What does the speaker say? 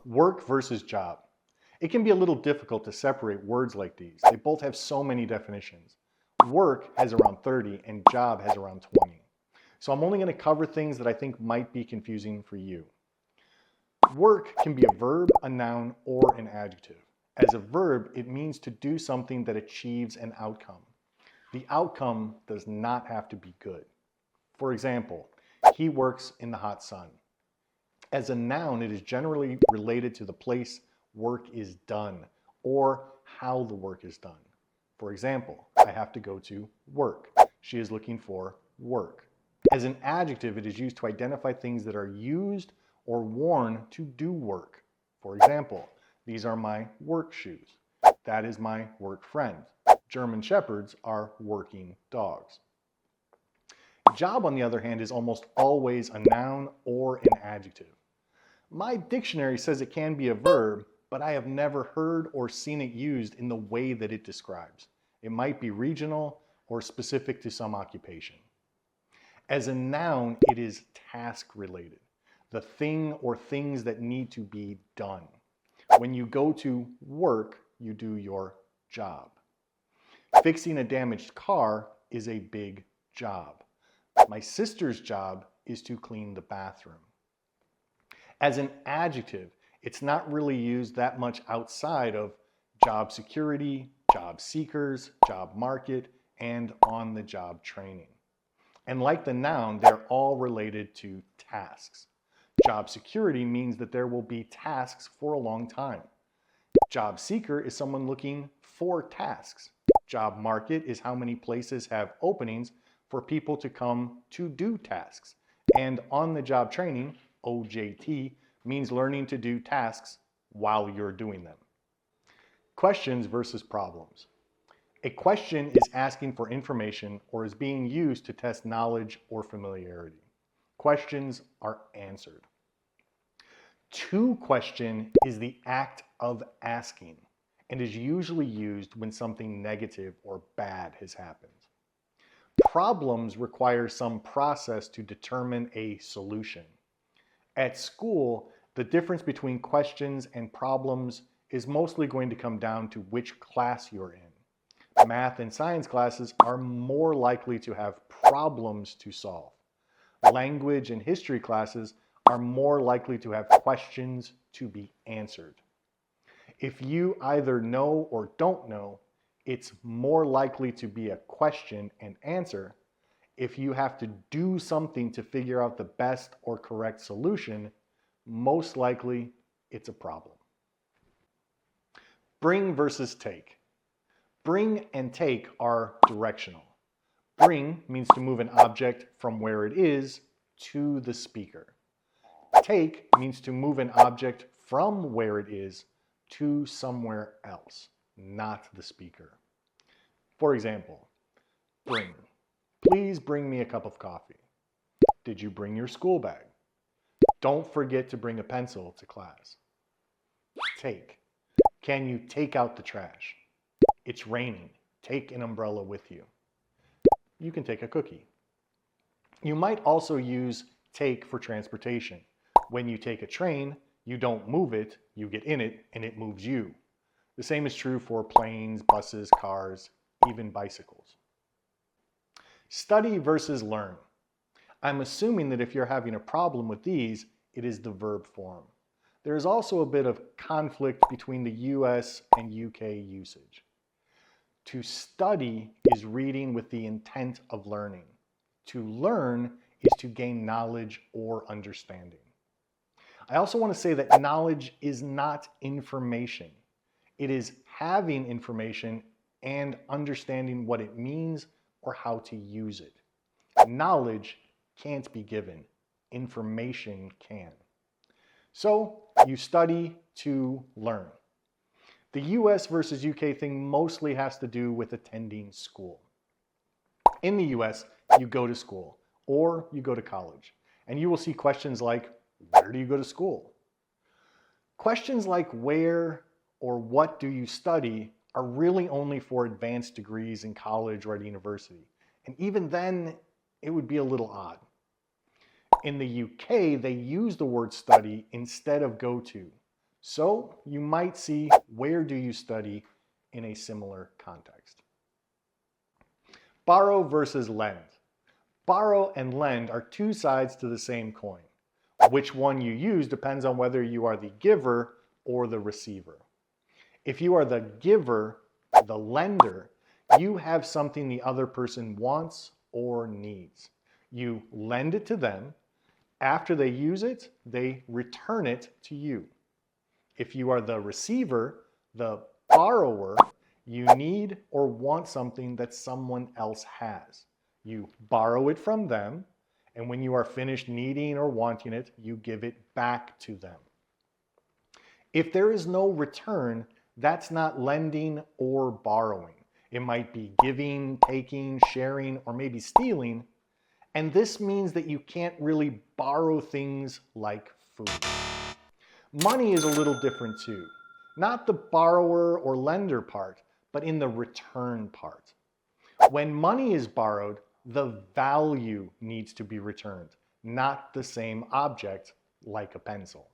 Work versus job. It can be a little difficult to separate words like these. They both have so many definitions. Work has around 30 and job has around 20. So I'm only going to cover things that I think might be confusing for you. Work can be a verb, a noun, or an adjective. As a verb, it means to do something that achieves an outcome. The outcome does not have to be good. For example, he works in the hot sun. As a noun, it is generally related to the place work is done or how the work is done. For example, I have to go to work. She is looking for work. As an adjective, it is used to identify things that are used or worn to do work. For example, these are my work shoes. That is my work friend. German Shepherds are working dogs. Job, on the other hand, is almost always a noun or an adjective. My dictionary says it can be a verb, but I have never heard or seen it used in the way that it describes. It might be regional or specific to some occupation. As a noun, it is task related, the thing or things that need to be done. When you go to work, you do your job. Fixing a damaged car is a big job. My sister's job is to clean the bathroom. As an adjective, it's not really used that much outside of job security, job seekers, job market, and on-the-job training. And like the noun, they're all related to tasks. Job security means that there will be tasks for a long time. Job seeker is someone looking for tasks. Job market is how many places have openings for people to come to do tasks. And on-the-job training, OJT, means learning to do tasks while you're doing them. Questions versus problems. A question is asking for information or is being used to test knowledge or familiarity. Questions are answered. To question is the act of asking and is usually used when something negative or bad has happened. Problems require some process to determine a solution. At school, the difference between questions and problems is mostly going to come down to which class you're in. Math and science classes are more likely to have problems to solve. Language and history classes are more likely to have questions to be answered. If you either know or don't know, it's more likely to be a question and answer. If you have to do something to figure out the best or correct solution, most likely it's a problem. Bring versus take. Bring and take are directional. Bring means to move an object from where it is to the speaker. Take means to move an object from where it is to somewhere else, not the speaker. For example, bring. Please bring me a cup of coffee. Did you bring your school bag? Don't forget to bring a pencil to class. Take. Can you take out the trash? It's raining. Take an umbrella with you. You can take a cookie. You might also use take for transportation. When you take a train, you don't move it, you get in it, and it moves you. The same is true for planes, buses, cars, even bicycles. Study versus learn. I'm assuming that if you're having a problem with these, it is the verb form. There is also a bit of conflict between the US and UK usage. To study is reading with the intent of learning. To learn is to gain knowledge or understanding. I also want to say that knowledge is not information. It is having information and understanding what it means or how to use it. Knowledge can't be given. Information can. So you study to learn. The US versus UK thing mostly has to do with attending school. In the US, you go to school or you go to college, and you will see questions like, where do you go to school? Questions like where or what do you study are really only for advanced degrees in college or at university. And even then, it would be a little odd. In the UK, they use the word study instead of go to. So you might see, where do you study in a similar context? Borrow versus lend. Borrow and lend are two sides to the same coin. Which one you use depends on whether you are the giver or the receiver. If you are the giver, the lender, you have something the other person wants or needs. You lend it to them. After they use it, they return it to you. If you are the receiver, the borrower, you need or want something that someone else has. You borrow it from them, and when you are finished needing or wanting it, you give it back to them. If there is no return, that's not lending or borrowing. It might be giving, taking, sharing, or maybe stealing. And this means that you can't really borrow things like food. Money is a little different too. Not the borrower or lender part, but in the return part. When money is borrowed, the value needs to be returned, not the same object like a pencil.